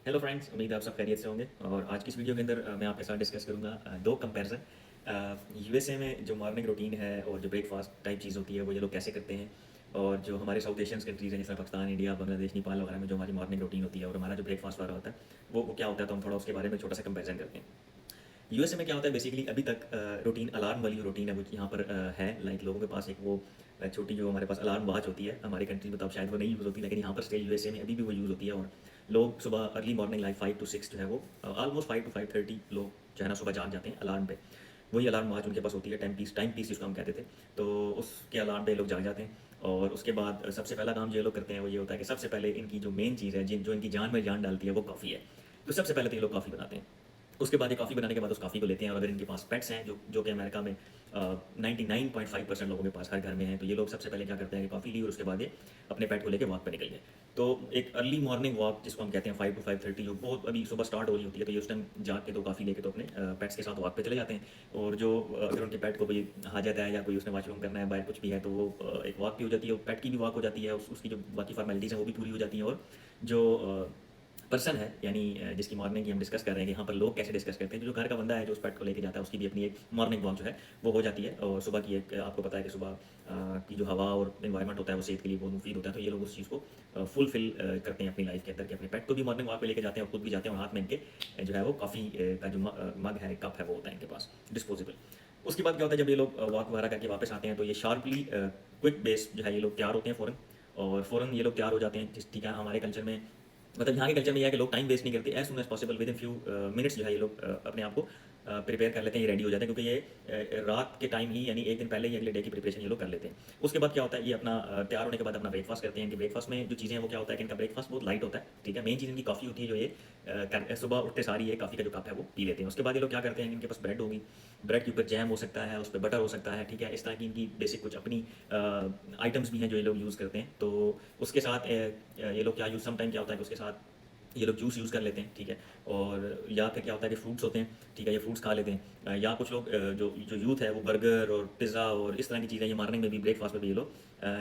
Hello friends, उम्मीद है आप सब खैरियत से होंगे। और आज की इस वीडियो के अंदर मैं आपके साथ डिस्कस करूंगा दो कंपैरिजन। यूएसए में जो मॉर्निंग रूटीन है और जो ब्रेकफास्ट टाइप चीज़ होती है वो ये लोग कैसे करते हैं, और जो हमारे साउथ एशियन कंट्रीज़ हैं जैसे पाकिस्तान, इंडिया, बांग्लादेश, नेपाल वगैरह में जो हमारी मॉर्निंग रूटीन होती है और हमारा जो ब्रेकफास्ट वाला होता है वो क्या होता है, तो हम थोड़ा उसके बारे में छोटा सा कंपेरिजन करते हैं। यूएसए में क्या होता है बेसिकली, अभी तक रूटीन अलार्म वाली रूटीन है वो यहाँ पर है। लाइक लोगों के पास एक वो छोटी जो हमारे पास अलार्म वॉच होती है, हमारी कंट्री में तो अब शायद वो नहीं यूज़ होती, लेकिन यहाँ पर स्टिल यूएसए में अभी भी वो यूज़ होती है। और लोग सुबह अर्ली मॉर्निंग लाइक 5 to 6 जो है वो ऑलमोस्ट 5 to 5:30 लोग जो है ना सुबह जाग जाते हैं अलार्म पे। वही अलार्म वॉच उनके पास होती है, टाइम पीस जिसको हम कहते थे। तो उसके अलार्म पे लोग जाग जाते हैं। और उसके बाद सबसे पहला काम जो ये लोग करते हैं वो ये होता है कि सबसे पहले इनकी जो मेन चीज़ है जो इनकी जान में जान डालती है वो कॉफ़ी है। तो सबसे पहले तो ये लोग कॉफ़ी बनाते हैं। उसके बाद ये कॉफ़ी बनाने के बाद उस कॉफ़ी को लेते हैं, और अगर इनके पास पेट्स हैं जो कि अमेरिका में 99.5% लोगों के पास हर घर में हैं, तो ये लोग सबसे पहले क्या करते हैं कि कॉफ़ी ली और उसके बाद ये अपने पेट को लेके वॉक पे निकल गए। तो एक अर्ली मॉर्निंग वॉक जिसको हम कहते हैं 5 to 5:30 जो बहुत अभी सुबह स्टार्ट हो रही होती है, तो ये उस टाइम जाग के तो कॉफ़ी लेके तो अपने पेट्स के साथ वॉक पे चले जाते हैं। और जो अगर उनके पेट को कोई हाजत है या कोई उसने वॉशरूम करना है, बाहर कुछ भी है, तो वो एक वॉक भी हो जाती है, पेट की भी वॉक हो जाती है, उसकी जो बाकी फॉर्मेलिटीज़ हैं वो भी पूरी हो जाती हैं। और जो पर्सन है यानी जिसकी मॉर्निंग की हम डिस्कस कर रहे हैं कि यहाँ पर लोग कैसे डिस्कस करते हैं, तो जो घर का बंदा है जो उस पेट को लेके जाता है उसकी भी अपनी एक मॉर्निंग वॉक जो है वो हो जाती है। और सुबह की एक आपको पता है कि सुबह की जो हवा और इन्वायरमेंट होता है वो सेहत के लिए बहुत मुफीद होता है। तो ये लोग उस चीज़ को फुलफिल करते हैं अपनी लाइफ के अंदर कि अपने पेट को भी मॉर्निंग वॉक पे लेके जाते हैं और खुद भी जाते हैं, और हाथ में इनके जो है वो कॉफ़ी का जो मग है, कप है, वो होता है इनके पास डिस्पोजेबल। उसके बाद क्या होता है, जब ये लोग वॉक वगैरह करके वापस आते हैं तो ये शार्पली क्विक बेस जो है ये लोग तैयार होते हैं फ़ौरन। और फ़ौरन ये लोग तैयार हो जाते हैं। जिस ठीक है, हमारे कल्चर में मतलब यहाँ के कल्चर में यह है कि लोग टाइम वेस्ट नहीं करते, as soon as possible within few minutes जो है ये लोग अपने आप को प्रिपेयर कर लेते हैं, ये रेडी हो जाते हैं, क्योंकि ये रात के टाइम ही यानी एक दिन पहले ही अगले डे की प्रिपरेशन ये लोग कर लेते हैं। उसके बाद क्या होता है, ये अपना तैयार होने के बाद अपना ब्रेकफास्ट करते हैं। कि ब्रेकफास्ट में जो चीज़ें हैं वो क्या होता है कि इनका ब्रेकफास्ट बहुत लाइट होता है, ठीक है। मेन चीज़ इनकी कॉफ़ी होती है, जो ये सुबह उठते सारी ये कॉफ़ी का जो कप है वो पी लेते हैं। उसके बाद ये लोग क्या करते हैं, इनके पास ब्रेड होगी, ब्रेड के ऊपर जैम हो सकता है, उस पर बटर हो सकता है, ठीक है। इस तरह की इनकी बेसिक कुछ अपनी आइटम्स भी हैं जो ये लोग यूज़ करते हैं। तो उसके साथ ये लोग क्या यूज़ सम टाइम क्या होता है कि उसके साथ ये लोग जूस यूज़ कर लेते हैं, ठीक है। और या फिर क्या होता है कि फ्रूट्स होते हैं, ठीक है, ये फ्रूट्स खा लेते हैं। या कुछ लोग जो जो यूथ है वो बर्गर और पिज़्ज़ा और इस तरह की चीज़ें ये मॉर्निंग में भी ब्रेकफास्ट में भी ये लोग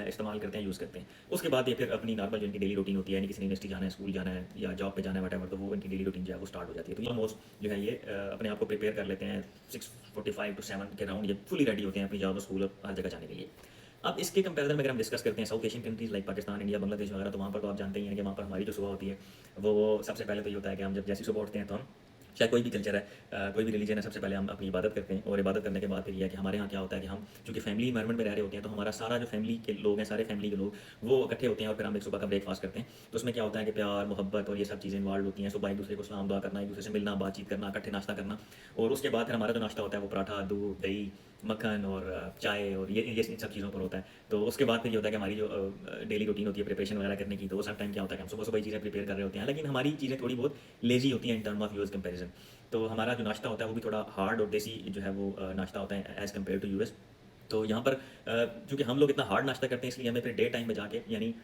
इस्तेमाल करते हैं, यूज़ करते हैं। उसके बाद ये फिर अपनी नॉर्मल जो इनकी डेली रूटीन होती है, यानी किसी ने यूनिवर्सिटी जाना है, स्कूल जाना है या जॉब पे जाना है, वटेवर, तो वो इनकी डेली रूटीन जो है वो स्टार्ट हो जाती है। तो ऑलमोस्ट जो है ये अपने आप को प्रिपेयर कर लेते हैं 6:45 to 7 के राउंड ये फुली रेडी होते हैं अपनी जॉब, स्कूल, हर जगह जाने के लिए। अब इसके कंपैरिजन में अगर हम डिस्कस करते हैं south Asian countries like Pakistan, India, Bangladesh वगैरह, तो वहाँ पर तो आप जानते ही हैं कि वहाँ पर हमारी जो सुबह होती है वो सबसे पहले तो ये होता है कि हम जब जैसे ही सुबह उठते हैं तो हम, चाहे कोई भी कल्चर है, कोई भी रिलीजन है, सबसे पहले हम अपनी इबादत करते हैं। और इबादत करने के बाद फिर ये है कि हमारे यहाँ क्या होता है कि हम चूँकि फैमिली इन्वायरमेंट में रह रहे होते हैं, तो हमारा सारा जो फैमिली के लोग हैं, सारे फैमिली के लोग वो इकट्ठे होते हैं और फिर हम एक सुबह का ब्रेकफास्ट करते हैं। तो उसमें क्या होता है कि प्यार, मोहब्बत और ये सब चीज़ें इन्वॉल्व होती हैं। सुबह एक दूसरे को सलाम दुआ करना, एक दूसरे से मिलना, बातचीत करना, इकट्ठे नाश्ता करना। और उसके बाद फिर हमारा जो नाश्ता होता है वो पराठा, दूध, दही, मक्खन और चाय और ये इन सब चीज़ों पर होता है। तो उसके बाद फिर ये होता है कि हमारी जो डेली रूटीन होती है प्रिपरेशन वगैरह करने की, तो वो सब टाइम क्या होता है कि हम सुबह-सुबह ये चीज़ें प्रिपेयर कर रहे होते हैं। लेकिन हमारी चीज़ें थोड़ी बहुत लेज़ी होती हैं in term of US comparison. तो हमारा जो नाश्ता होता है वो भी थोड़ा हार्ड और देसी जो है वो नाश्ता होता है एज़ कम्पेयर टू यूएस। तो यहाँ पर चूँकि हम लोग इतना हार्ड नाश्ता करते हैं, इसलिए हमें फिर डे टाइम में जाके यानी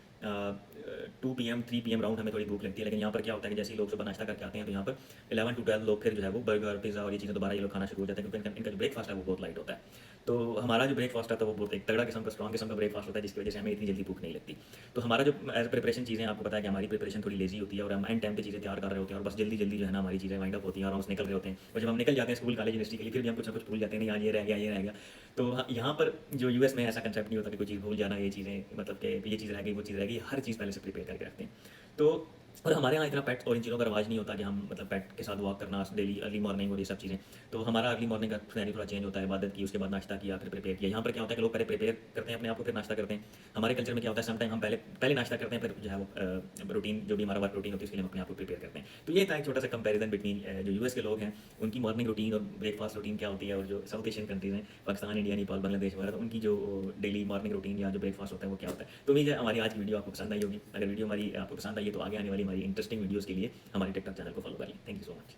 2 पीएम 3 पीएम राउंड हमें थोड़ी भूख लगती है। लेकिन यहाँ पर क्या होता है कि जैसे ही लोग सुबह नाश्ता करके आते हैं, तो यहाँ पर 11 to 12 लोग फिर जो है वो बर्गर, पिज़्ज़ा और ये चीज़ें दोबारा ये लोग खाना शुरू हो जाते हैं, क्योंकि इनका जो ब्रेकफास्ट है वो बहुत लाइट होता है। तो हमारा जो ब्रेकफास्ट होता है वो बहुत एक तगड़ा किस्म का, स्ट्रॉन्ग किस्म का ब्रेकफास्ट होता है, जिसकी वजह से हमें इतनी जल्दी भूख नहीं लगती। तो हमारा जो एज़ प्रिपरेशन चीज़ें आपको पता है कि हमारी प्रिपरेशन थोड़ी लेज़ी होती है, और हम एंड टाइम पे चीज़ें तैयार कर रहे होते हैं, और बस जल्दी-जल्दी जो है ना हमारी चीज़ें वाइंड अप होती हैं और हम निकल रहे होते हैं। और जब हम निकल जाते हैं स्कूल, कॉलेज, यूनिवर्सिटी के लिए, फिर भी हम कुछ ना कुछ भूल जाते हैं, नहीं आज ये रह गया, ये रह गया। तो यहाँ पर जो यूएस में ऐसा कंसेप्ट नहीं होता कि कोई चीज़ भूल जाना, ये चीज़ें मतलब कि ये चीज़ रह गई, वो चीज़ रह गई, हर चीज़ पहले से प्रिपेयर करके रखते हैं। तो और हमारे यहाँ इतना पेट और इन चीज़ों का रवाज नहीं होता कि हम मतलब पेट के साथ वॉक करना डेली अर्ली मॉर्निंग और ये सब चीज़ें। तो हमारा अर्ली मॉर्निंग का सिनेरियो थोड़ा चेंज होता है, इबादत की, उसके बाद नाश्ता किया, फिर प्रिपेयर किया। यहाँ पर क्या होता है कि लोग पहले प्रिपेयर करते हैं अपने आप को, फिर नाश्ता करते हैं। हमारे कल्चर में क्या होता है, सम टाइम हम पहले पहले नाश्ता करते हैं, फिर जो है वो रूटीन जो भी हमारा वर्क रूटीन होती है उसके लिए हम अपने आप को प्रिपेयर करते हैं। तो ये था एक छोटा सा कंपैरिजन बिटवीन जो यूएस के लोग हैं उनकी मॉर्निंग रूटीन और ब्रेकफास्ट रूटीन क्या होती है, और जो साउथ एशियन कंट्रीज़ हैं पाकिस्तान, इंडिया, नेपाल, बांग्लादेश वगैरह, तो उनकी जो डेली मॉर्निंग रूटीन या जो ब्रेकफास्ट होता है वो क्या होता है। तो उम्मीद है हमारी आज की वीडियो आपको पसंद आई होगी। अगर वीडियो हमारी आपको पसंद आई है तो आगे आने वाली हमारी इंटरेस्टिंग वीडियोज़ के लिए हमारे टिकटॉक चैनल को फॉलो कर लें। Thank you so much.